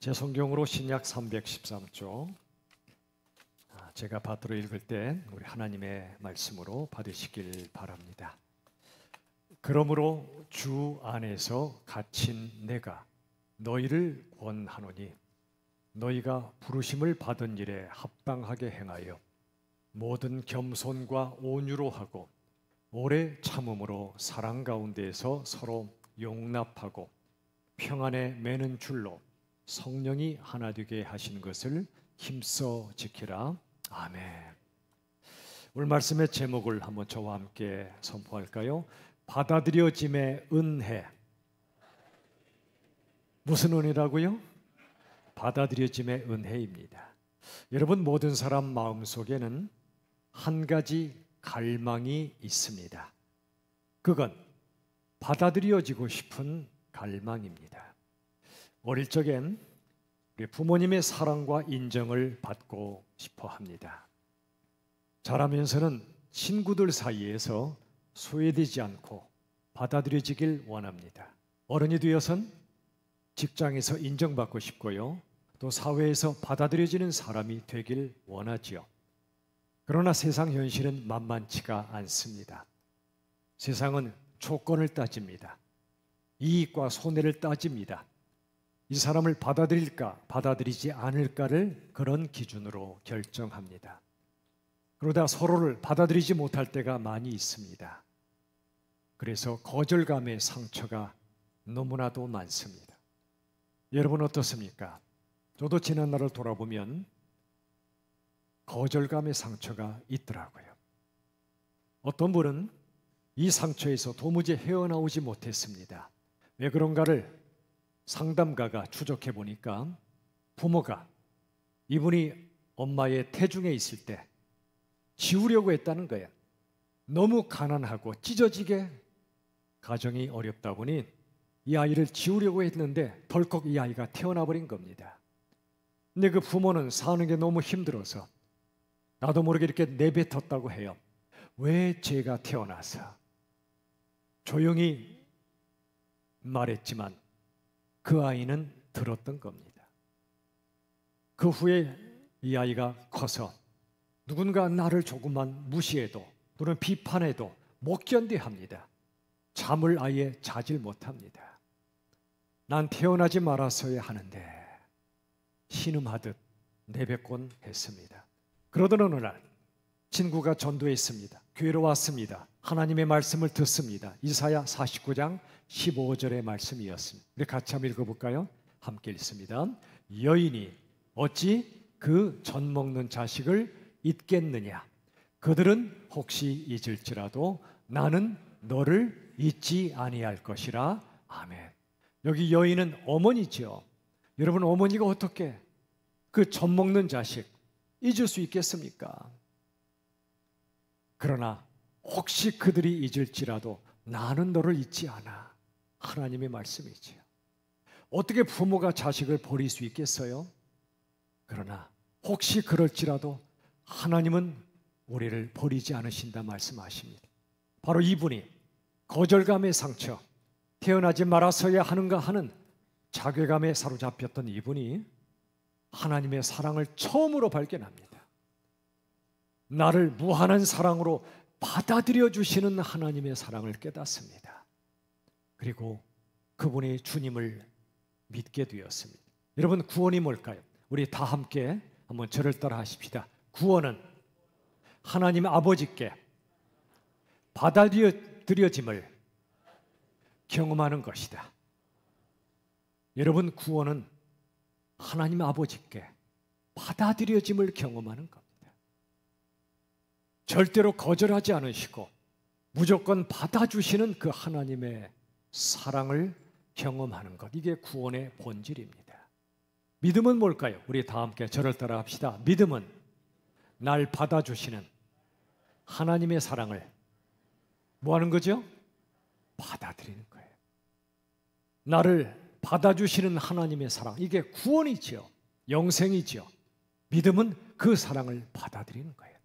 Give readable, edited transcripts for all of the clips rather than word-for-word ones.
제 성경으로 신약 313쪽, 제가 받들어 읽을 때 우리 하나님의 말씀으로 받으시길 바랍니다. 그러므로 주 안에서 갇힌 내가 너희를 권하노니 너희가 부르심을 받은 일에 합당하게 행하여 모든 겸손과 온유로 하고 오래 참음으로 사랑 가운데에서 서로 용납하고 평안에 매는 줄로 성령이 하나 되게 하신 것을 힘써 지키라. 아멘. 오늘 말씀의 제목을 한번 저와 함께 선포할까요? 받아들여짐의 은혜. 무슨 은혜라고요? 받아들여짐의 은혜입니다. 여러분, 모든 사람 마음속에는 한 가지 갈망이 있습니다. 그건 받아들여지고 싶은 갈망입니다. 어릴 적엔 우리 부모님의 사랑과 인정을 받고 싶어 합니다. 자라면서는 친구들 사이에서 소외되지 않고 받아들여지길 원합니다. 어른이 되어선 직장에서 인정받고 싶고요, 또 사회에서 받아들여지는 사람이 되길 원하지요. 그러나 세상 현실은 만만치가 않습니다. 세상은 조건을 따집니다. 이익과 손해를 따집니다. 이 사람을 받아들일까 받아들이지 않을까를 그런 기준으로 결정합니다. 그러다 서로를 받아들이지 못할 때가 많이 있습니다. 그래서 거절감의 상처가 너무나도 많습니다. 여러분 어떻습니까? 저도 지난날을 돌아보면 거절감의 상처가 있더라고요. 어떤 분은 이 상처에서 도무지 헤어나오지 못했습니다. 왜 그런가를 상담가가 추적해 보니까 부모가 이분이 엄마의 태중에 있을 때 지우려고 했다는 거예요. 너무 가난하고 찢어지게 가정이 어렵다 보니 이 아이를 지우려고 했는데 덜컥 이 아이가 태어나 버린 겁니다. 근데 그 부모는 사는 게 너무 힘들어서 나도 모르게 이렇게 내뱉었다고 해요. 왜 제가 태어나서? 조용히 말했지만 그 아이는 들었던 겁니다. 그 후에 이 아이가 커서 누군가 나를 조금만 무시해도 또는 비판해도 못 견뎌합니다. 잠을 아예 자질 못합니다. 난 태어나지 말았어야 하는데 신음하듯 내뱉곤 했습니다. 그러던 어느 날 친구가 전도했습니다. 교회로 왔습니다. 하나님의 말씀을 듣습니다. 이사야 49장 15절의 말씀이었습니다. 우리 같이 한번 읽어볼까요? 함께 읽습니다. 여인이 어찌 그 젖 먹는 자식을 잊겠느냐? 그들은 혹시 잊을지라도 나는 너를 잊지 아니할 것이라. 아멘. 여기 여인은 어머니죠. 여러분, 어머니가 어떻게 그 젖 먹는 자식 잊을 수 있겠습니까? 그러나 혹시 그들이 잊을지라도 나는 너를 잊지 않아. 하나님의 말씀이지요. 어떻게 부모가 자식을 버릴 수 있겠어요? 그러나 혹시 그럴지라도 하나님은 우리를 버리지 않으신다 말씀하십니다. 바로 이분이 거절감의 상처, 태어나지 말았어야 하는가 하는 자괴감에 사로잡혔던 이분이 하나님의 사랑을 처음으로 발견합니다. 나를 무한한 사랑으로 받아들여 주시는 하나님의 사랑을 깨닫습니다. 그리고 그분이 주님을 믿게 되었습니다. 여러분, 구원이 뭘까요? 우리 다 함께 한번 저를 따라 하십시다. 구원은 하나님 아버지께 받아들여짐을 경험하는 것이다. 여러분, 구원은 하나님 아버지께 받아들여짐을 경험하는 겁니다. 절대로 거절하지 않으시고 무조건 받아주시는 그 하나님의 사랑을 경험하는 것, 이게 구원의 본질입니다. 믿음은 뭘까요? 우리 다 함께 저를 따라 합시다. 믿음은 날 받아주시는 하나님의 사랑을 뭐 하는 거죠? 받아들이는 거예요. 나를 받아주시는 하나님의 사랑, 이게 구원이죠. 영생이죠. 믿음은 그 사랑을 받아들이는 거예요.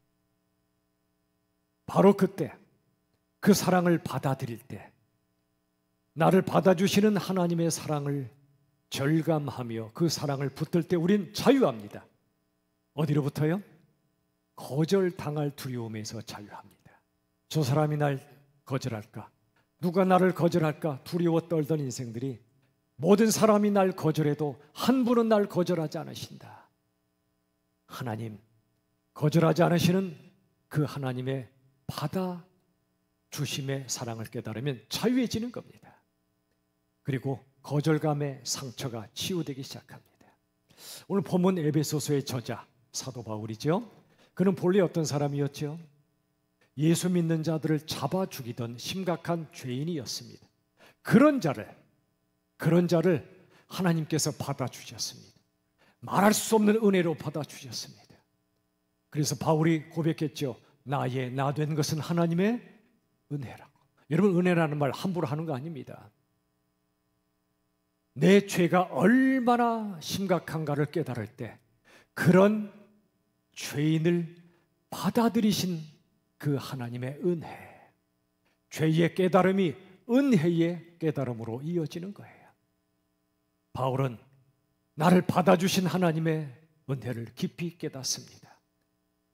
바로 그때 그 사랑을 받아들일 때 나를 받아주시는 하나님의 사랑을 절감하며 그 사랑을 붙들 때 우린 자유합니다. 어디로부터요? 거절당할 두려움에서 자유합니다. 저 사람이 날 거절할까? 누가 나를 거절할까? 두려워 떨던 인생들이 모든 사람이 날 거절해도 한 분은 날 거절하지 않으신다. 하나님, 거절하지 않으시는 그 하나님의 받아주심의 사랑을 깨달으면 자유해지는 겁니다. 그리고 거절감의 상처가 치유되기 시작합니다. 오늘 본문 에베소서의 저자 사도 바울이죠. 그는 본래 어떤 사람이었죠? 예수 믿는 자들을 잡아 죽이던 심각한 죄인이었습니다. 그런 자를 하나님께서 받아주셨습니다. 말할 수 없는 은혜로 받아주셨습니다. 그래서 바울이 고백했죠. 나의 나 된 것은 하나님의 은혜라고. 여러분, 은혜라는 말 함부로 하는 거 아닙니다. 내 죄가 얼마나 심각한가를 깨달을 때 그런 죄인을 받아들이신 그 하나님의 은혜, 죄의 깨달음이 은혜의 깨달음으로 이어지는 거예요. 바울은 나를 받아주신 하나님의 은혜를 깊이 깨닫습니다.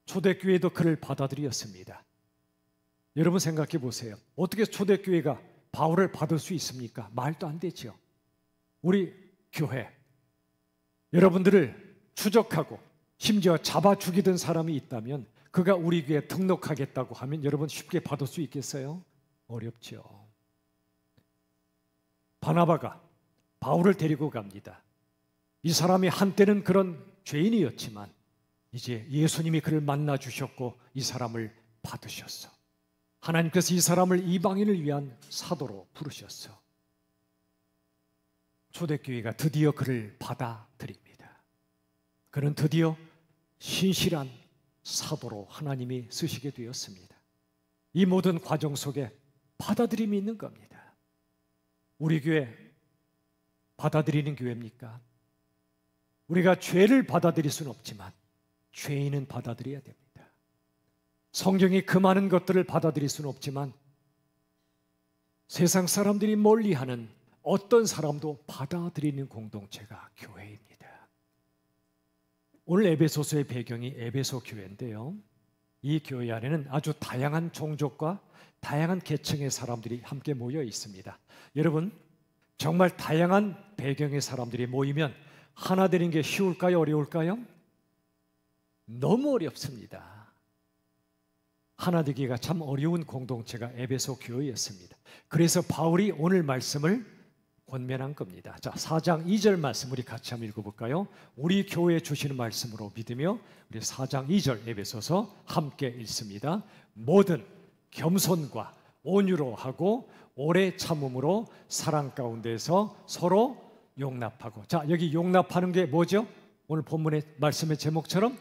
초대교회도 그를 받아들였습니다. 여러분 생각해 보세요. 어떻게 초대교회가 바울을 받을 수 있습니까? 말도 안 되죠. 우리 교회, 여러분들을 추적하고 심지어 잡아 죽이던 사람이 있다면 그가 우리 교회에 등록하겠다고 하면 여러분 쉽게 받을 수 있겠어요? 어렵죠. 바나바가 바울을 데리고 갑니다. 이 사람이 한때는 그런 죄인이었지만 이제 예수님이 그를 만나 주셨고 이 사람을 받으셨어. 하나님께서 이 사람을 이방인을 위한 사도로 부르셨어. 초대교회가 드디어 그를 받아들입니다. 그는 드디어 신실한 사도로 하나님이 쓰시게 되었습니다. 이 모든 과정 속에 받아들임이 있는 겁니다. 우리 교회 받아들이는 교회입니까? 우리가 죄를 받아들일 수는 없지만 죄인은 받아들여야 됩니다. 성경이 그 많은 것들을 받아들일 수는 없지만 세상 사람들이 멀리하는 어떤 사람도 받아들이는 공동체가 교회입니다. 오늘 에베소서의 배경이 에베소 교회인데요. 이 교회 안에는 아주 다양한 종족과 다양한 계층의 사람들이 함께 모여 있습니다. 여러분, 정말 다양한 배경의 사람들이 모이면 하나 되는 게 쉬울까요? 어려울까요? 너무 어렵습니다. 하나 되기가 참 어려운 공동체가 에베소 교회였습니다. 그래서 바울이 오늘 말씀을 권면한 겁니다. 자, 4장 2절 말씀 우리 같이 한번 읽어볼까요? 우리 교회에 주시는 말씀으로 믿으며 우리 4장 2절 에베소서 함께 읽습니다. 모든 겸손과 온유로 하고 오래 참음으로 사랑 가운데서 서로 용납하고. 자, 여기 용납하는 게 뭐죠? 오늘 본문의 말씀의 제목처럼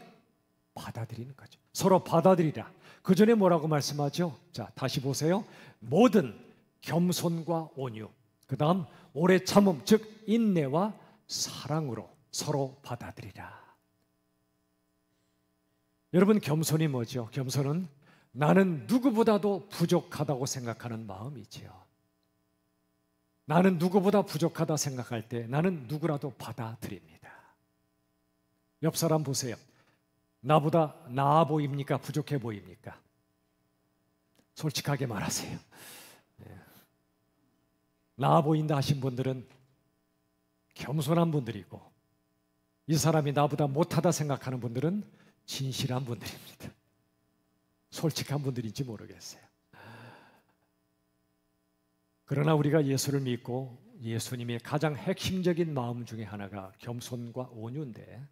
받아들이는 거죠. 서로 받아들이라. 그 전에 뭐라고 말씀하죠? 자, 다시 보세요. 모든 겸손과 온유, 그 다음 오래 참음, 즉 인내와 사랑으로 서로 받아들이라. 여러분, 겸손이 뭐죠? 겸손은 나는 누구보다도 부족하다고 생각하는 마음이지요. 나는 누구보다 부족하다 생각할 때 나는 누구라도 받아들입니다. 옆 사람 보세요. 나보다 나아 보입니까? 부족해 보입니까? 솔직하게 말하세요. 나아 보인다 하신 분들은 겸손한 분들이고, 이 사람이 나보다 못하다 생각하는 분들은 진실한 분들입니다. 솔직한 분들인지 모르겠어요. 그러나 우리가 예수를 믿고 예수님의 가장 핵심적인 마음 중에 하나가 겸손과 온유인데,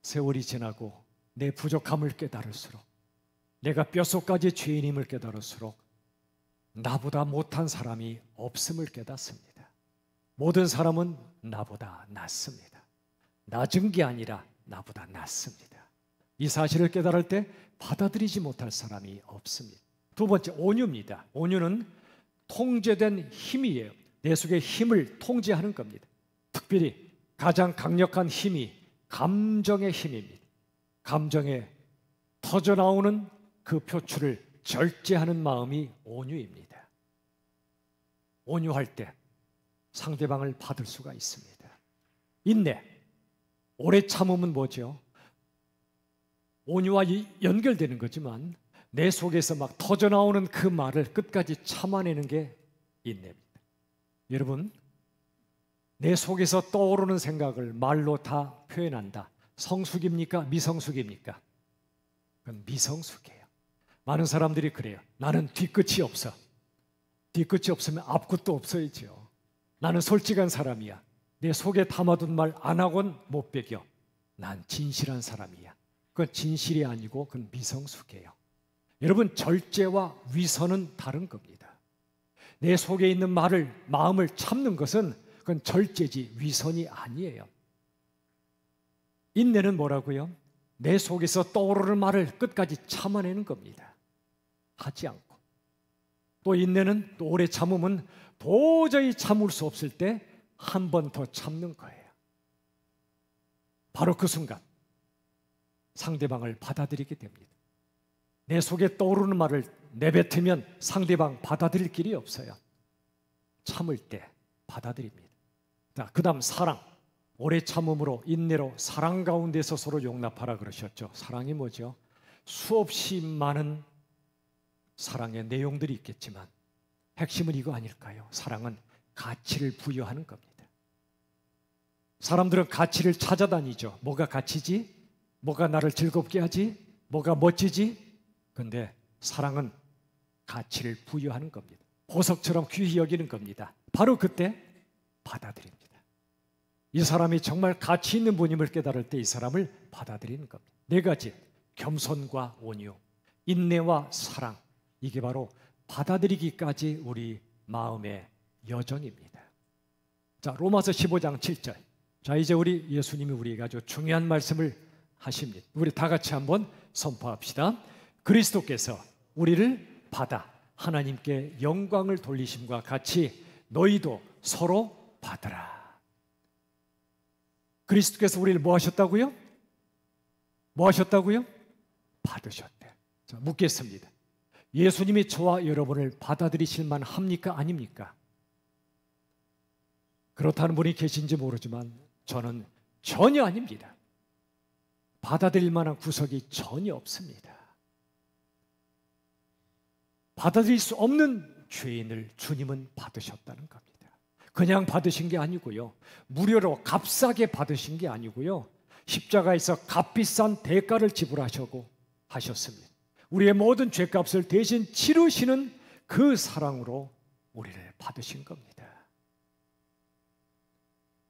세월이 지나고 내 부족함을 깨달을수록, 내가 뼛속까지 죄인임을 깨달을수록 나보다 못한 사람이 없음을 깨닫습니다. 모든 사람은 나보다 낫습니다. 낮은 게 아니라 나보다 낫습니다. 이 사실을 깨달을 때 받아들이지 못할 사람이 없습니다. 두 번째, 온유입니다. 온유는 통제된 힘이에요. 내 속의 힘을 통제하는 겁니다. 특별히 가장 강력한 힘이 감정의 힘입니다. 감정에 터져나오는 그 표출을 절제하는 마음이 온유입니다. 온유할 때 상대방을 받을 수가 있습니다. 인내, 오래 참음은 뭐죠? 온유와 연결되는 거지만 내 속에서 막 터져나오는 그 말을 끝까지 참아내는 게 인내입니다. 여러분, 내 속에서 떠오르는 생각을 말로 다 표현한다. 성숙입니까? 미성숙입니까? 그건 미성숙이에요. 많은 사람들이 그래요. 나는 뒤끝이 없어. 뒤끝이 없으면 앞끝도 없어야죠. 나는 솔직한 사람이야. 내 속에 담아둔 말 안 하고는 못 배겨. 난 진실한 사람이야. 그건 진실이 아니고 그건 미성숙이에요. 여러분, 절제와 위선은 다른 겁니다. 내 속에 있는 마음을 참는 것은 그건 절제지 위선이 아니에요. 인내는 뭐라고요? 내 속에서 떠오르는 말을 끝까지 참아내는 겁니다. 하지 않고. 또 인내는, 또 오래 참음은 도저히 참을 수 없을 때 한 번 더 참는 거예요. 바로 그 순간 상대방을 받아들이게 됩니다. 내 속에 떠오르는 말을 내뱉으면 상대방 받아들일 길이 없어요. 참을 때 받아들입니다. 자, 그 다음 사랑. 오래 참음으로, 인내로 사랑 가운데서 서로 용납하라 그러셨죠. 사랑이 뭐죠? 수없이 많은 사랑의 내용들이 있겠지만 핵심은 이거 아닐까요? 사랑은 가치를 부여하는 겁니다. 사람들은 가치를 찾아다니죠. 뭐가 가치지? 뭐가 나를 즐겁게 하지? 뭐가 멋지지? 그런데 사랑은 가치를 부여하는 겁니다. 보석처럼 귀히 여기는 겁니다. 바로 그때 받아들입니다. 이 사람이 정말 가치 있는 분임을 깨달을 때 이 사람을 받아들이는 겁니다. 네 가지, 겸손과 온유, 인내와 사랑, 이게 바로 받아들이기까지 우리 마음의 여정입니다. 자, 로마서 15장 7절. 자, 이제 우리 예수님이 우리에게 아주 중요한 말씀을 하십니다. 우리 다 같이 한번 선포합시다. 그리스도께서 우리를 받아 하나님께 영광을 돌리심과 같이 너희도 서로 받으라. 그리스도께서 우리를 뭐 하셨다고요? 뭐 하셨다고요? 받으셨대. 자, 묻겠습니다. 예수님이 저와 여러분을 받아들이실 만합니까? 아닙니까? 그렇다는 분이 계신지 모르지만 저는 전혀 아닙니다. 받아들일 만한 구석이 전혀 없습니다. 받아들일 수 없는 죄인을 주님은 받으셨다는 겁니다. 그냥 받으신 게 아니고요. 무료로 값싸게 받으신 게 아니고요. 십자가에서 값비싼 대가를 지불하셨고 하셨습니다. 우리의 모든 죄값을 대신 치르시는 그 사랑으로 우리를 받으신 겁니다.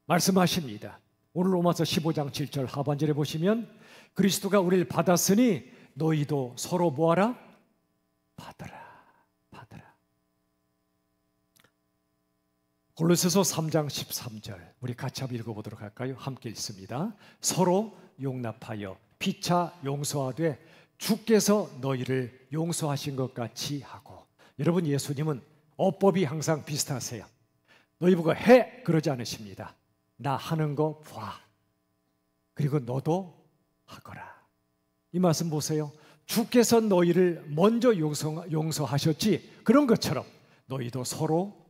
말씀하십니다. 오늘 로마서 15장 7절 하반절에 보시면 그리스도가 우리를 받았으니 너희도 서로 뭐하라? 받으라. 받으라. 골로새서 3장 13절 우리 같이 한번 읽어보도록 할까요? 함께 읽습니다. 서로 용납하여 피차 용서하되 주께서 너희를 용서하신 것 같이 하고. 여러분, 예수님은 어법이 항상 비슷하세요. 너희 보고 해 그러지 않으십니다. 나 하는 거 봐. 그리고 너도 하거라. 이 말씀 보세요. 주께서 너희를 먼저 용서하셨지. 그런 것처럼 너희도 서로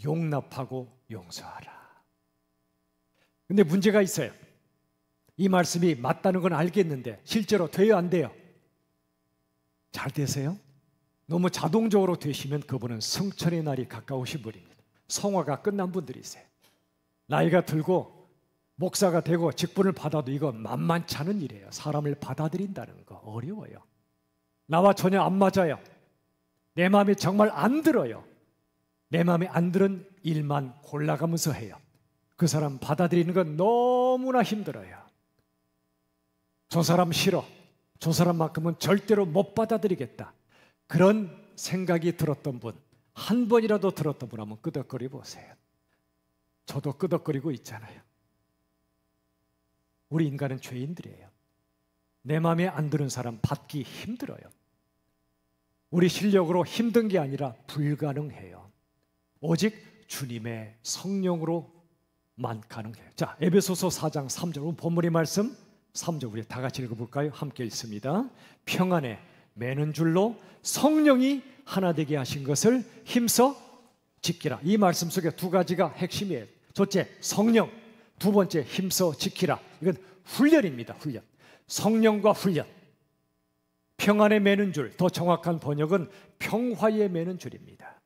용납하고 용서하라. 근데 문제가 있어요. 이 말씀이 맞다는 건 알겠는데 실제로 돼요, 안 돼요? 잘 되세요? 너무 자동적으로 되시면 그분은 성천의 날이 가까우신 분입니다. 성화가 끝난 분들이세요. 나이가 들고 목사가 되고 직분을 받아도 이거 만만치 않은 일이에요. 사람을 받아들인다는 거 어려워요. 나와 전혀 안 맞아요. 내 마음에 정말 안 들어요. 내 마음에 안 드는 일만 골라가면서 해요. 그 사람 받아들이는 건 너무나 힘들어요. 저 사람 싫어. 저 사람만큼은 절대로 못 받아들이겠다. 그런 생각이 들었던 분, 한 번이라도 들었던 분 한번 끄덕거려 보세요. 저도 끄덕거리고 있잖아요. 우리 인간은 죄인들이에요. 내 마음에 안 드는 사람 받기 힘들어요. 우리 실력으로 힘든 게 아니라 불가능해요. 오직 주님의 성령으로만 가능해요. 자, 에베소서 4장 3절 본문의 말씀 3절 우리 다 같이 읽어볼까요? 함께 읽습니다. 평안에 매는 줄로 성령이 하나 되게 하신 것을 힘써 지키라. 이 말씀 속에 두 가지가 핵심이에요. 첫째, 성령. 두 번째, 힘써 지키라. 이건 훈련입니다. 훈련. 성령과 훈련. 평안에 매는 줄, 더 정확한 번역은 평화에 매는 줄입니다.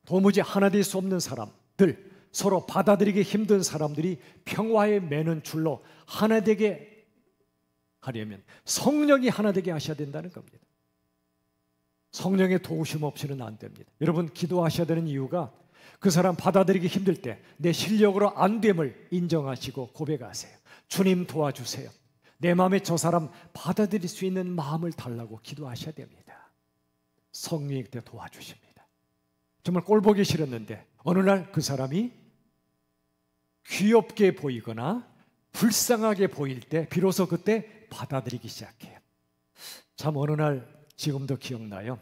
도무지 하나 될 수 없는 사람들, 서로 받아들이기 힘든 사람들이 평화에 매는 줄로 하나 되게 하려면 성령이 하나 되게 하셔야 된다는 겁니다. 성령의 도우심 없이는 안 됩니다. 여러분, 기도하셔야 되는 이유가 그 사람 받아들이기 힘들 때 내 실력으로 안 됨을 인정하시고 고백하세요. 주님 도와주세요. 내 마음에 저 사람 받아들일 수 있는 마음을 달라고 기도하셔야 됩니다. 성령이 그때 도와주십니다. 정말 꼴보기 싫었는데 어느 날 그 사람이 귀엽게 보이거나 불쌍하게 보일 때 비로소 그때 받아들이기 시작해요. 참 어느 날 지금도 기억나요.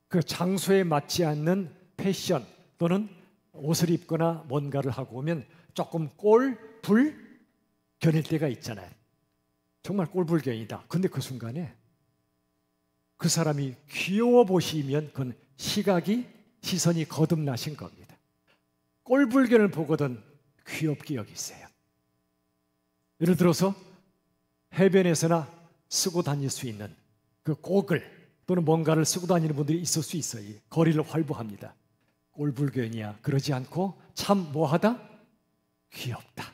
그 장소에 맞지 않는 패션 또는 옷을 입거나 뭔가를 하고 오면 조금 꼴불견일 때가 있잖아요. 정말 꼴불견이다. 근데 그 순간에 그 사람이 귀여워 보시면 그건 시선이 거듭나신 겁니다. 꼴불견을 보거든 귀엽게 여기세요. 예를 들어서 해변에서나 쓰고 다닐 수 있는 그 고글 또는 뭔가를 쓰고 다니는 분들이 있을 수 있어요. 거리를 활보합니다. 꼴불견이야. 그러지 않고 참 뭐하다? 귀엽다.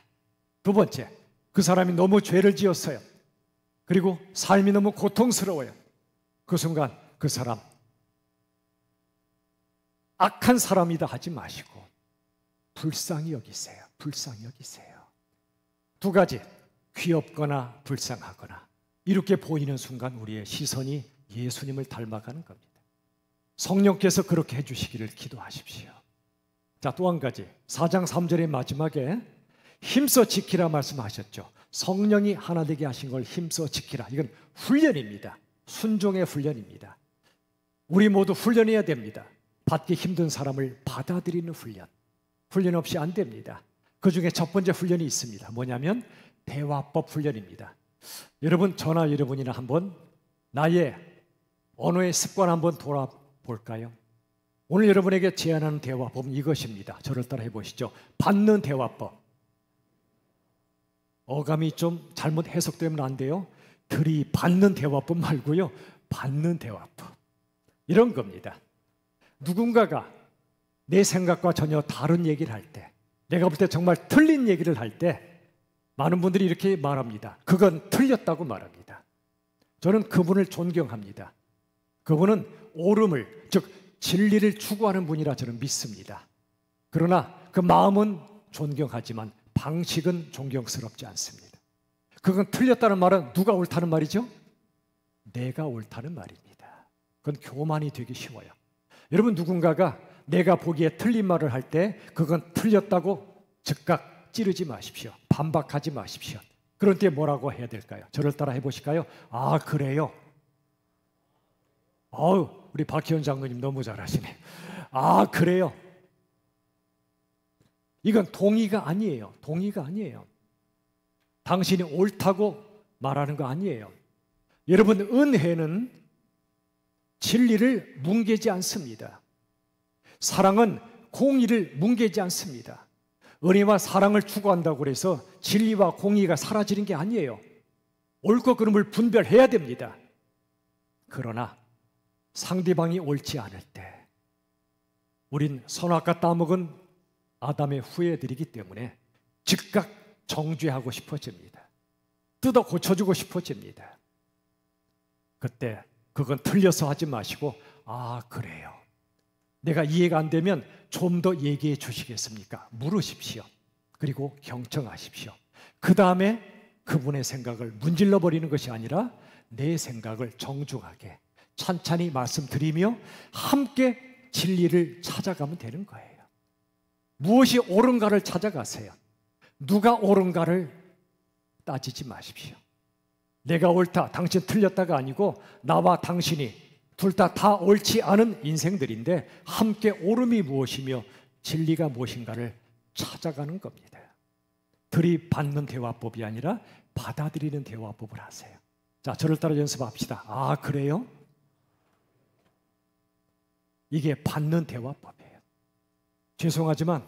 두 번째, 그 사람이 너무 죄를 지었어요. 그리고 삶이 너무 고통스러워요. 그 순간 그 사람 악한 사람이다 하지 마시고 불쌍히 여기세요. 불쌍히 여기세요. 두 가지, 귀엽거나 불쌍하거나 이렇게 보이는 순간 우리의 시선이 예수님을 닮아가는 겁니다. 성령께서 그렇게 해주시기를 기도하십시오. 자, 또 한 가지, 4장 3절의 마지막에 힘써 지키라 말씀하셨죠. 성령이 하나 되게 하신 걸 힘써 지키라. 이건 훈련입니다. 순종의 훈련입니다. 우리 모두 훈련해야 됩니다. 받기 힘든 사람을 받아들이는 훈련. 훈련 없이 안 됩니다. 그 중에 첫 번째 훈련이 있습니다. 뭐냐면 대화법 훈련입니다. 여러분, 저나 여러분이나 한번 나의 언어의 습관 한번 돌아볼까요? 오늘 여러분에게 제안하는 대화법은 이것입니다. 저를 따라 해보시죠. 받는 대화법. 어감이 좀 잘못 해석되면 안 돼요. 들이받는 대화법 말고요. 받는 대화법. 이런 겁니다. 누군가가 내 생각과 전혀 다른 얘기를 할 때, 내가 볼 때 정말 틀린 얘기를 할 때 많은 분들이 이렇게 말합니다. 그건 틀렸다고 말합니다. 저는 그분을 존경합니다. 그분은 옳음을, 즉 진리를 추구하는 분이라 저는 믿습니다. 그러나 그 마음은 존경하지만 방식은 존경스럽지 않습니다. 그건 틀렸다는 말은 누가 옳다는 말이죠? 내가 옳다는 말입니다. 그건 교만이 되기 쉬워요. 여러분, 누군가가 내가 보기에 틀린 말을 할 때 그건 틀렸다고 즉각 찌르지 마십시오. 반박하지 마십시오. 그럴 때 뭐라고 해야 될까요? 저를 따라 해보실까요? 아, 그래요? 우리 박희원 장로님 너무 잘하시네. 아, 그래요? 이건 동의가 아니에요. 동의가 아니에요. 당신이 옳다고 말하는 거 아니에요. 여러분, 은혜는 진리를 뭉개지 않습니다. 사랑은 공의를 뭉개지 않습니다. 은혜와 사랑을 추구한다고 해서 진리와 공의가 사라지는 게 아니에요. 옳고 그름을 분별해야 됩니다. 그러나 상대방이 옳지 않을 때 우린 선악과 따먹은 아담의 후예들이기 때문에 즉각 정죄하고 싶어집니다. 뜯어 고쳐주고 싶어집니다. 그때 그건 틀려서 하지 마시고, 아, 그래요. 내가 이해가 안 되면 좀 더 얘기해 주시겠습니까? 물으십시오. 그리고 경청하십시오. 그 다음에 그분의 생각을 문질러 버리는 것이 아니라 내 생각을 정중하게 찬찬히 말씀드리며 함께 진리를 찾아가면 되는 거예요. 무엇이 옳은가를 찾아가세요. 누가 옳은가를 따지지 마십시오. 내가 옳다, 당신 틀렸다가 아니고 나와 당신이 둘 다 옳지 않은 인생들인데 함께 옳음이 무엇이며 진리가 무엇인가를 찾아가는 겁니다. 들이받는 대화법이 아니라 받아들이는 대화법을 하세요. 자, 저를 따라 연습합시다. 아, 그래요? 이게 받는 대화법이에요. 죄송하지만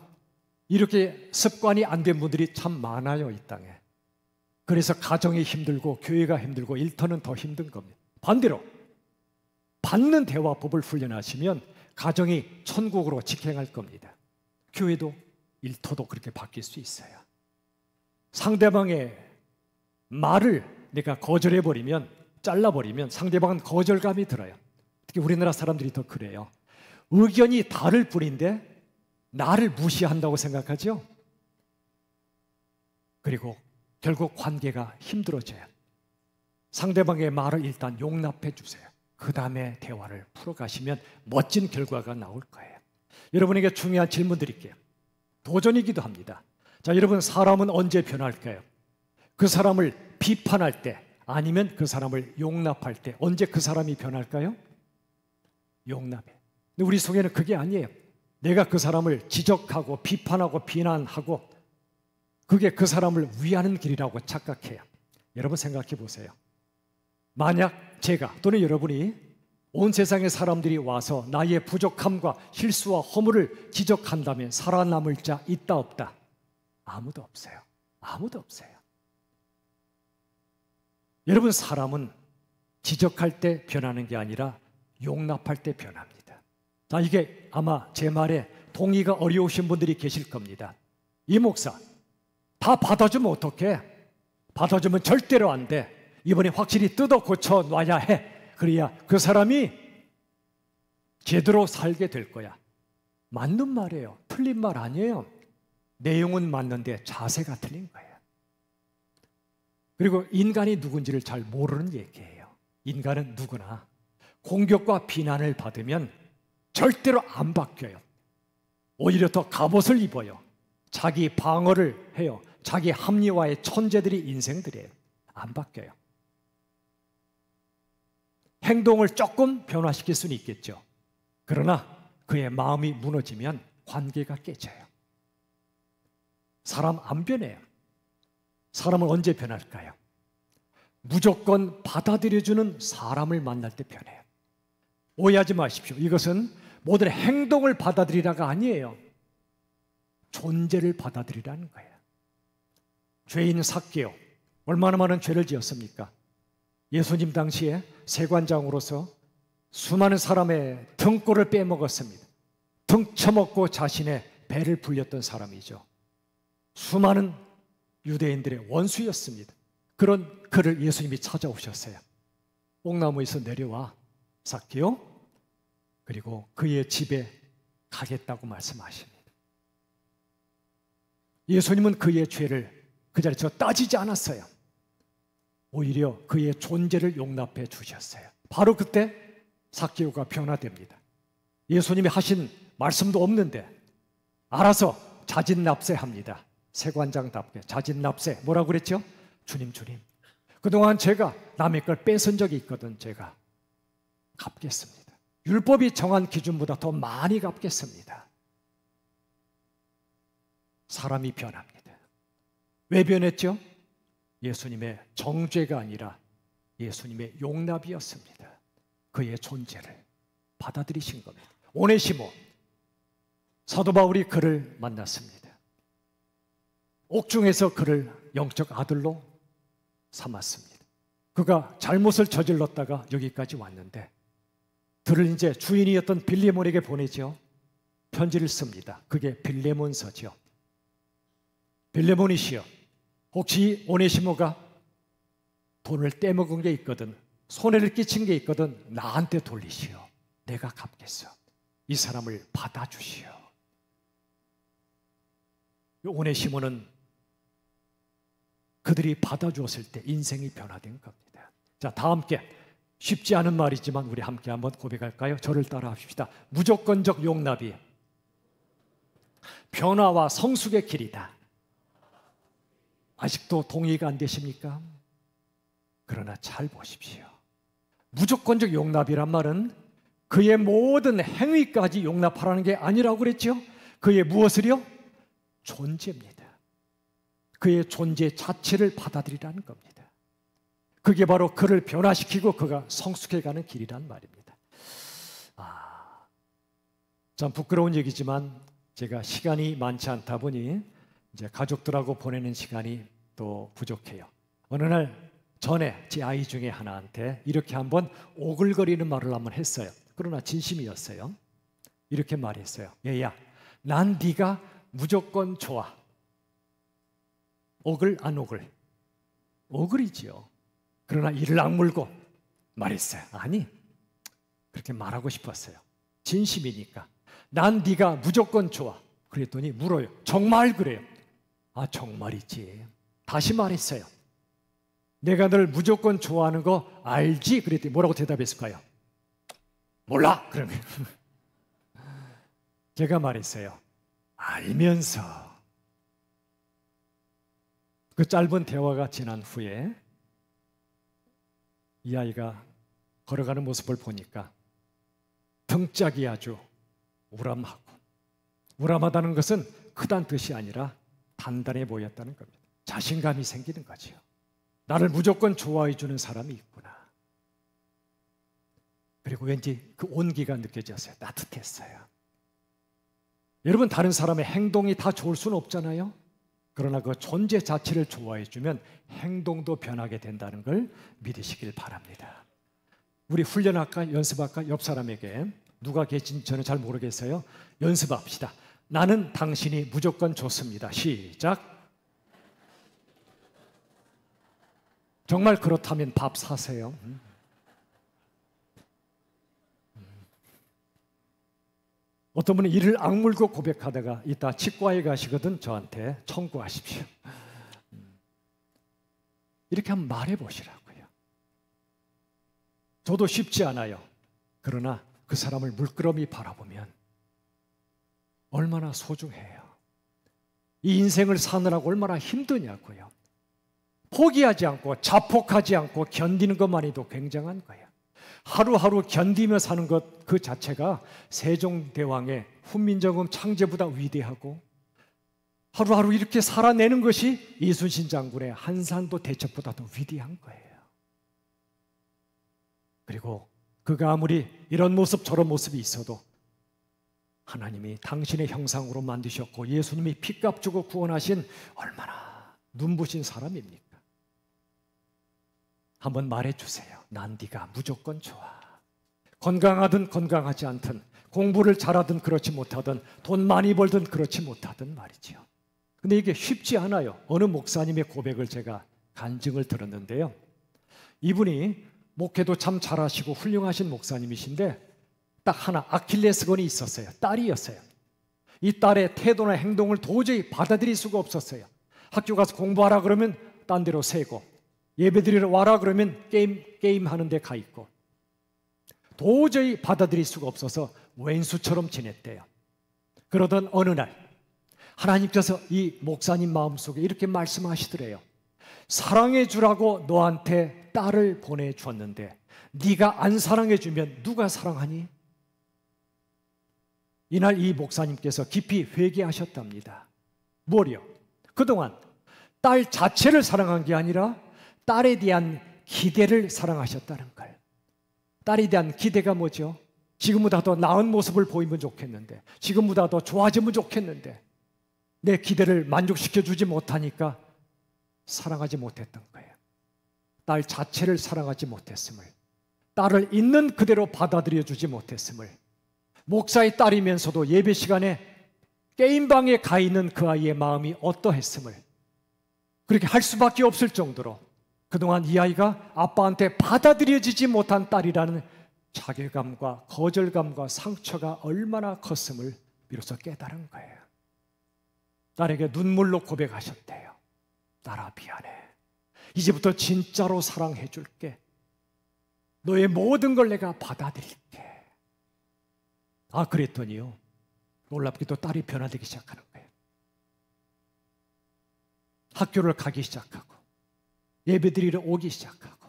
이렇게 습관이 안 된 분들이 참 많아요, 이 땅에. 그래서 가정이 힘들고 교회가 힘들고 일터는 더 힘든 겁니다. 반대로 받는 대화법을 훈련하시면 가정이 천국으로 직행할 겁니다. 교회도 일터도 그렇게 바뀔 수 있어요. 상대방의 말을 내가 거절해버리면, 잘라버리면 상대방은 거절감이 들어요. 특히 우리나라 사람들이 더 그래요. 의견이 다를 뿐인데 나를 무시한다고 생각하죠. 그리고 결국 관계가 힘들어져요. 상대방의 말을 일단 용납해 주세요. 그 다음에 대화를 풀어가시면 멋진 결과가 나올 거예요. 여러분에게 중요한 질문 드릴게요. 도전이기도 합니다. 자, 여러분, 사람은 언제 변할까요? 그 사람을 비판할 때, 아니면 그 사람을 용납할 때, 언제 그 사람이 변할까요? 용납해. 근데 우리 속에는 그게 아니에요. 내가 그 사람을 지적하고 비판하고 비난하고 그게 그 사람을 위하는 길이라고 착각해요. 여러분 생각해 보세요. 만약 제가 또는 여러분이 온 세상의 사람들이 와서 나의 부족함과 실수와 허물을 지적한다면 살아남을 자 있다 없다? 아무도 없어요. 아무도 없어요. 여러분, 사람은 지적할 때 변하는 게 아니라 용납할 때 변합니다. 자, 이게 아마 제 말에 동의가 어려우신 분들이 계실 겁니다. 이 목사, 다 받아주면 어떡해? 받아주면 절대로 안 돼. 이번에 확실히 뜯어 고쳐 놔야 해. 그래야 그 사람이 제대로 살게 될 거야. 맞는 말이에요. 틀린 말 아니에요. 내용은 맞는데 자세가 틀린 거예요. 그리고 인간이 누군지를 잘 모르는 얘기예요. 인간은 누구나 공격과 비난을 받으면 절대로 안 바뀌어요. 오히려 더 갑옷을 입어요. 자기 방어를 해요. 자기 합리화의 천재들이 인생들이에요. 안 바뀌어요. 행동을 조금 변화시킬 수는 있겠죠. 그러나 그의 마음이 무너지면 관계가 깨져요. 사람 안 변해요. 사람은 언제 변할까요? 무조건 받아들여주는 사람을 만날 때 변해요. 오해하지 마십시오. 이것은 모든 행동을 받아들이라가 아니에요. 존재를 받아들이라는 거예요. 죄인 삭개오, 얼마나 많은 죄를 지었습니까? 예수님 당시에 세관장으로서 수많은 사람의 등골을 빼먹었습니다. 등쳐먹고 자신의 배를 불렸던 사람이죠. 수많은 유대인들의 원수였습니다. 그런 그를 예수님이 찾아오셨어요. 옥나무에서 내려와 삭개오, 그리고 그의 집에 가겠다고 말씀하십니다. 예수님은 그의 죄를 그 자리에서 따지지 않았어요. 오히려 그의 존재를 용납해 주셨어요. 바로 그때 삭개오가 변화됩니다. 예수님이 하신 말씀도 없는데 알아서 자진납세합니다. 세관장답게 자진납세. 뭐라고 그랬죠? 주님, 그동안 제가 남의 걸 뺏은 적이 있거든. 제가 갚겠습니다. 율법이 정한 기준보다 더 많이 갚겠습니다. 사람이 변합니다. 왜 변했죠? 예수님의 정죄가 아니라 예수님의 용납이었습니다. 그의 존재를 받아들이신 겁니다. 오네시모, 사도 바울이 그를 만났습니다. 옥중에서 그를 영적 아들로 삼았습니다. 그가 잘못을 저질렀다가 여기까지 왔는데 그를 이제 주인이었던 빌레몬에게 보내죠. 편지를 씁니다. 그게 빌레몬서죠. 빌레몬이시여, 혹시 오네시모가 돈을 떼먹은 게 있거든, 손해를 끼친 게 있거든 나한테 돌리시오. 내가 갚겠어. 이 사람을 받아주시오. 오네시모는 그들이 받아주었을 때 인생이 변화된 겁니다. 자, 다 함께, 쉽지 않은 말이지만 우리 함께 한번 고백할까요? 저를 따라 합시다. 무조건적 용납이 변화와 성숙의 길이다. 아직도 동의가 안 되십니까? 그러나 잘 보십시오. 무조건적 용납이란 말은 그의 모든 행위까지 용납하라는 게 아니라고 그랬죠? 그의 무엇을요? 존재입니다. 그의 존재 자체를 받아들이라는 겁니다. 그게 바로 그를 변화시키고 그가 성숙해가는 길이란 말입니다. 참 부끄러운 얘기지만 제가 시간이 많지 않다 보니 이제 가족들하고 보내는 시간이 또 부족해요. 어느 날 전에 제 아이 중에 하나한테 이렇게 한번 오글거리는 말을 한번 했어요. 그러나 진심이었어요. 이렇게 말했어요. 얘야, 난 네가 무조건 좋아. 오글 안 오글? 오글이지요. 그러나 이를 악물고 말했어요. 아니, 그렇게 말하고 싶었어요. 진심이니까. 난 네가 무조건 좋아. 그랬더니 물어요. 정말 그래요? 아, 정말이지. 다시 말했어요. 내가 널 무조건 좋아하는 거 알지? 그랬더니 뭐라고 대답했을까요? 몰라. 그러면 제가 말했어요. 알면서. 그 짧은 대화가 지난 후에 이 아이가 걸어가는 모습을 보니까 등짝이 아주 우람하고, 우람하다는 것은 크다는 뜻이 아니라 단단해 보였다는 겁니다. 자신감이 생기는 거죠. 나를 무조건 좋아해 주는 사람이 있구나. 그리고 왠지 그 온기가 느껴졌어요. 따뜻했어요. 여러분, 다른 사람의 행동이 다 좋을 수는 없잖아요. 그러나 그 존재 자체를 좋아해 주면 행동도 변하게 된다는 걸 믿으시길 바랍니다. 우리 훈련할까? 연습할까? 옆 사람에게, 누가 계신지 저는 잘 모르겠어요. 연습합시다. 나는 당신이 무조건 좋습니다. 시작. 정말 그렇다면 밥 사세요. 어떤 분은 이를 악물고 고백하다가 이따 치과에 가시거든 저한테 청구하십시오. 이렇게 한번 말해 보시라고요. 저도 쉽지 않아요. 그러나 그 사람을 물끄러미 바라보면 얼마나 소중해요. 이 인생을 사느라고 얼마나 힘드냐고요. 포기하지 않고 자폭하지 않고 견디는 것만해도 굉장한 거예요. 하루하루 견디며 사는 것 그 자체가 세종대왕의 훈민정음 창제보다 위대하고, 하루하루 이렇게 살아내는 것이 이순신 장군의 한산도 대첩보다 더 위대한 거예요. 그리고 그가 아무리 이런 모습 저런 모습이 있어도 하나님이 당신의 형상으로 만드셨고 예수님이 피값 주고 구원하신 얼마나 눈부신 사람입니까? 한번 말해주세요. 난 네가 무조건 좋아. 건강하든 건강하지 않든, 공부를 잘하든 그렇지 못하든, 돈 많이 벌든 그렇지 못하든 말이죠. 근데 이게 쉽지 않아요. 어느 목사님의 고백을 제가 간증을 들었는데요. 이분이 목회도 참 잘하시고 훌륭하신 목사님이신데 딱 하나 아킬레스건이 있었어요. 딸이었어요. 이 딸의 태도나 행동을 도저히 받아들일 수가 없었어요. 학교 가서 공부하라 그러면 딴 데로 새고, 예배드리러 와라 그러면 게임 하는 데 가 있고, 도저히 받아들일 수가 없어서 왼수처럼 지냈대요. 그러던 어느 날 하나님께서 이 목사님 마음속에 이렇게 말씀하시더래요. 사랑해 주라고 너한테 딸을 보내주었는데 네가 안 사랑해 주면 누가 사랑하니? 이날 이 목사님께서 깊이 회개하셨답니다. 뭐요? 그동안 딸 자체를 사랑한 게 아니라 딸에 대한 기대를 사랑하셨다는 걸. 딸에 대한 기대가 뭐죠? 지금보다 더 나은 모습을 보이면 좋겠는데, 지금보다 더 좋아지면 좋겠는데 내 기대를 만족시켜 주지 못하니까 사랑하지 못했던 거예요. 딸 자체를 사랑하지 못했음을, 딸을 있는 그대로 받아들여 주지 못했음을, 목사의 딸이면서도 예배 시간에 게임방에 가 있는 그 아이의 마음이 어떠했음을, 그렇게 할 수밖에 없을 정도로 그동안 이 아이가 아빠한테 받아들여지지 못한 딸이라는 자괴감과 거절감과 상처가 얼마나 컸음을 비로소 깨달은 거예요. 딸에게 눈물로 고백하셨대요. 딸아, 미안해. 이제부터 진짜로 사랑해 줄게. 너의 모든 걸 내가 받아들일게. 아, 그랬더니요, 놀랍게도 딸이 변화되기 시작하는 거예요. 학교를 가기 시작하고 예배드리러 오기 시작하고,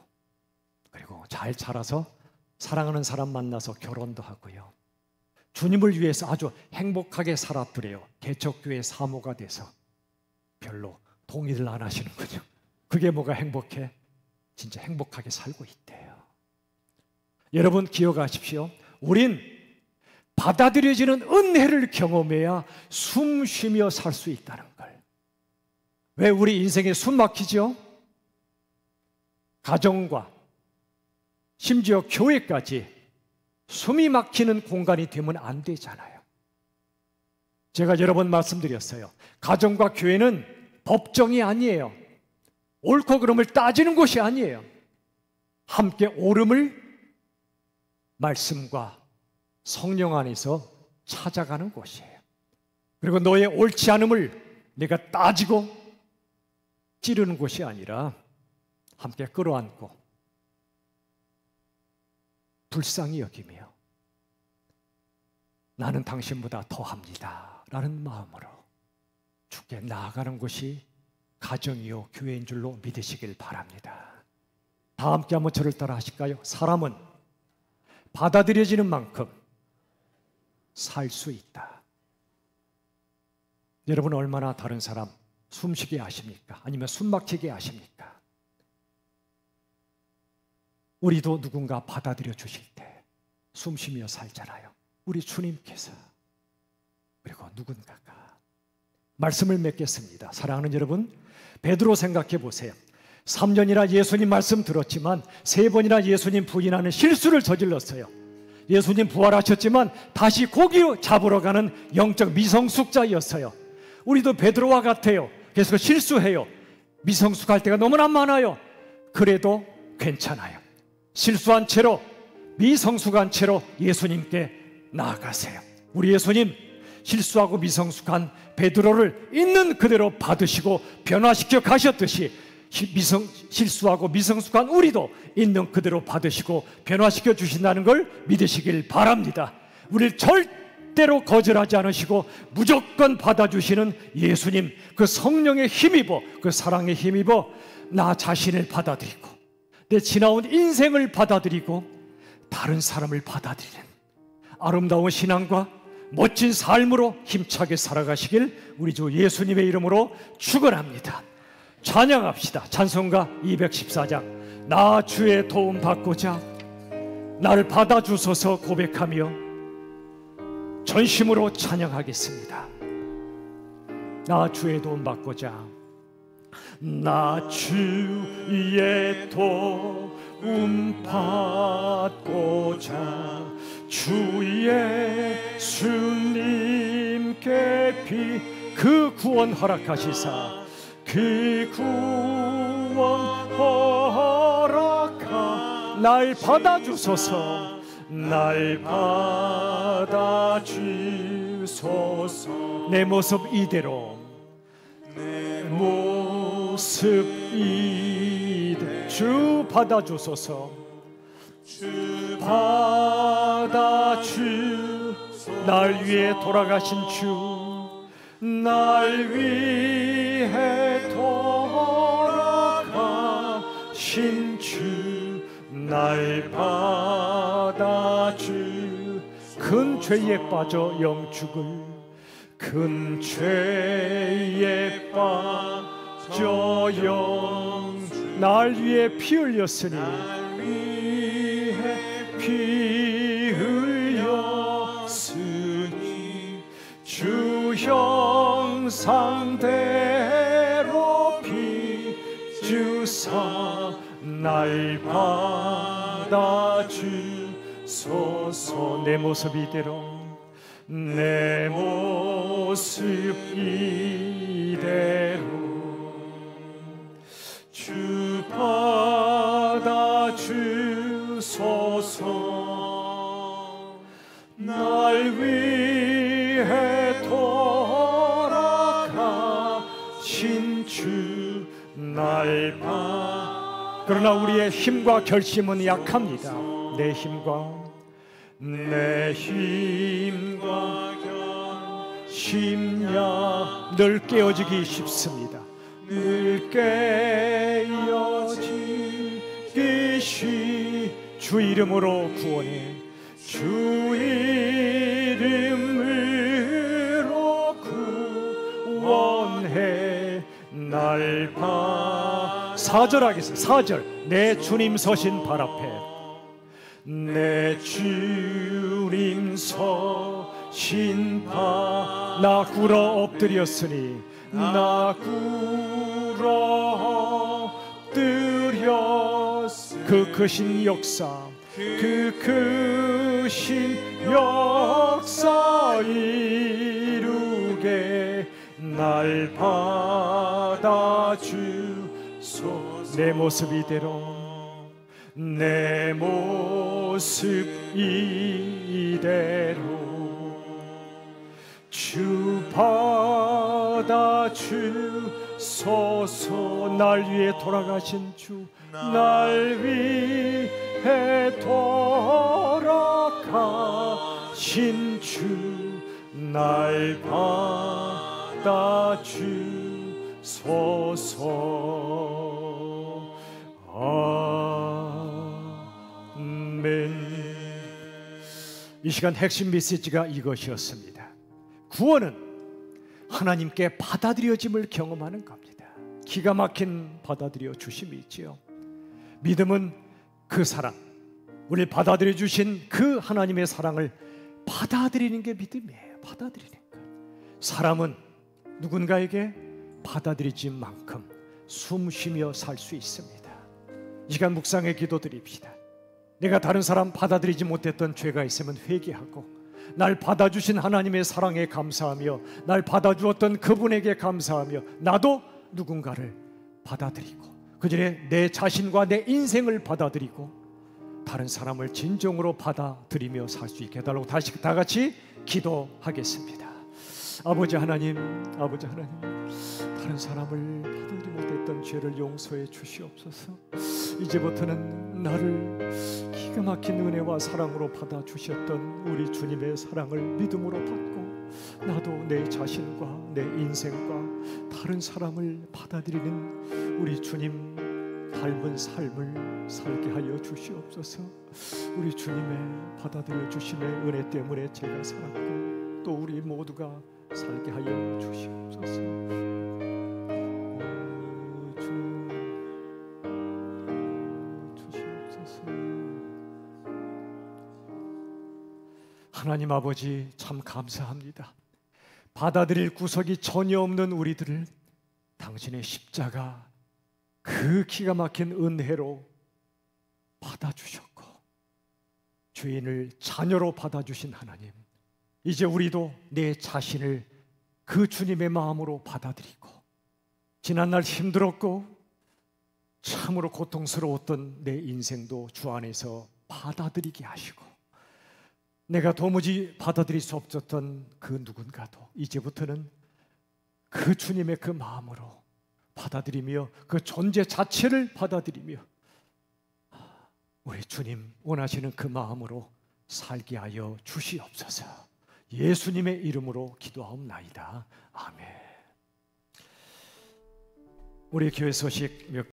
그리고 잘 자라서 사랑하는 사람 만나서 결혼도 하고요. 주님을 위해서 아주 행복하게 살았더래요. 개척교회 사모가 돼서. 별로 동의를 안 하시는 거죠. 그게 뭐가 행복해? 진짜 행복하게 살고 있대요. 여러분 기억하십시오. 우린 받아들여지는 은혜를 경험해야 숨 쉬며 살 수 있다는 걸. 왜 우리 인생에 숨 막히죠? 가정과 심지어 교회까지 숨이 막히는 공간이 되면 안 되잖아요. 제가 여러 번 말씀드렸어요. 가정과 교회는 법정이 아니에요. 옳고 그름을 따지는 곳이 아니에요. 함께 옳음을 말씀과 성령 안에서 찾아가는 곳이에요. 그리고 너의 옳지 않음을 내가 따지고 찌르는 곳이 아니라 함께 끌어안고 불쌍히 여기며 나는 당신보다 더합니다 라는 마음으로 주께 나아가는 곳이 가정이요 교회인 줄로 믿으시길 바랍니다. 다 함께 한번 저를 따라 하실까요? 사람은 받아들여지는 만큼 살 수 있다. 여러분 얼마나 다른 사람 숨쉬게 하십니까? 아니면 숨 막히게 하십니까? 우리도 누군가 받아들여 주실 때 숨쉬며 살잖아요. 우리 주님께서. 그리고 누군가가. 말씀을 맺겠습니다. 사랑하는 여러분, 베드로 생각해 보세요. 3년이나 예수님 말씀 들었지만 3번이나 예수님 부인하는 실수를 저질렀어요. 예수님 부활하셨지만 다시 고기 잡으러 가는 영적 미성숙자였어요. 우리도 베드로와 같아요. 계속 실수해요. 미성숙할 때가 너무나 많아요. 그래도 괜찮아요. 실수한 채로, 미성숙한 채로 예수님께 나아가세요. 우리 예수님 실수하고 미성숙한 베드로를 있는 그대로 받으시고 변화시켜 가셨듯이 실수하고 미성숙한 우리도 있는 그대로 받으시고 변화시켜 주신다는 걸 믿으시길 바랍니다. 우리를 절대로 거절하지 않으시고 무조건 받아주시는 예수님, 그 성령의 힘입어, 그 사랑의 힘입어 나 자신을 받아들이고 내 지나온 인생을 받아들이고 다른 사람을 받아들이는 아름다운 신앙과 멋진 삶으로 힘차게 살아가시길 우리 주 예수님의 이름으로 축원합니다. 찬양합시다. 찬송가 214장 나 주의 도움 받고자 나를 받아주소서 고백하며 전심으로 찬양하겠습니다. 나 주의 도움 받고자 나 주의 도움 받고자 주 예수님께 그 구원 허락하시사 그 구원 허락하 날 받아주소서 날 받아주소서 내 모습 이대로 내 모습 이대로 주 받아주소서 주 받아주소서 날 위해 돌아가신 주 날 위해 돌아가신 주 날 받아주 큰 죄에 빠져 영 죽을 큰 죄에 빠져 영 날 위해 피 흘렸으니 피 흘렸으니 주 형상대로 피 주사 날 받아주소서 내 모습 이대로 내 모습 이대로 주 받아주소서 날 위해 돌아가신 주 날 받아 그러나 우리의 힘과 결심은 약합니다. 내 힘과 결심야 늘 깨어지기 쉽습니다. 늘 깨어지기 쉽 주 이름으로 구원해 주 이름으로 구원해 날 봐 4절 하겠습니다. 4절 내 주님 서신 발 앞에 내 주님 서신 바 나 꿇어 엎드렸으니 나 꿇어 엎드렸으니 그 크신 역사 그 크신 역사 이루게 날 받아주소서 내 모습 이대로 내 모습 이대로 주 받아주소서 날 위해 돌아가신 주 날 위해 돌아가신 주 날 받아주소서 아멘. 이 시간 핵심 메시지가 이것이었습니다. 구원은 하나님께 받아들여짐을 경험하는 겁니다. 기가 막힌 받아들여 주심이 있지요. 믿음은 그 사랑, 우리 받아들여 주신 그 하나님의 사랑을 받아들이는 게 믿음이에요. 받아들이는 것. 사람은 누군가에게 받아들이진 만큼 숨 쉬며 살 수 있습니다. 이 시간 묵상의 기도 드립시다. 내가 다른 사람 받아들이지 못했던 죄가 있으면 회개하고 날 받아주신 하나님의 사랑에 감사하며 날 받아주었던 그분에게 감사하며 나도 누군가를 받아들이고 그 전에 내 자신과 내 인생을 받아들이고 다른 사람을 진정으로 받아들이며 살 수 있게 해달라고 다시 다 같이 기도하겠습니다. 아버지 하나님, 다른 사람을 받아들이지 못했던 죄를 용서해 주시옵소서. 이제부터는 나를 기가 막힌 은혜와 사랑으로 받아주셨던 우리 주님의 사랑을 믿음으로 받고 나도 내 자신과 내 인생과 다른 사람을 받아들이는 우리 주님 닮은 삶을 살게 하여 주시옵소서. 우리 주님의 받아들여 주심의 은혜 때문에 제가 살았고 또 우리 모두가 살게 하여 주시옵소서. 하나님 아버지 참 감사합니다. 받아들일 구석이 전혀 없는 우리들을 당신의 십자가 그 기가 막힌 은혜로 받아주셨고 죄인을 자녀로 받아주신 하나님, 이제 우리도 내 자신을 그 주님의 마음으로 받아들이고 지난날 힘들었고 참으로 고통스러웠던 내 인생도 주 안에서 받아들이게 하시고 내가 도무지 받아들일 수 없었던 그 누군가도 이제부터는 그 주님의 그 마음으로 받아들이며 그 존재 자체를 받아들이며 우리 주님 원하시는 그 마음으로 살게 하여 주시옵소서. 예수님의 이름으로 기도하옵나이다. 아멘. 우리 교회 소식 몇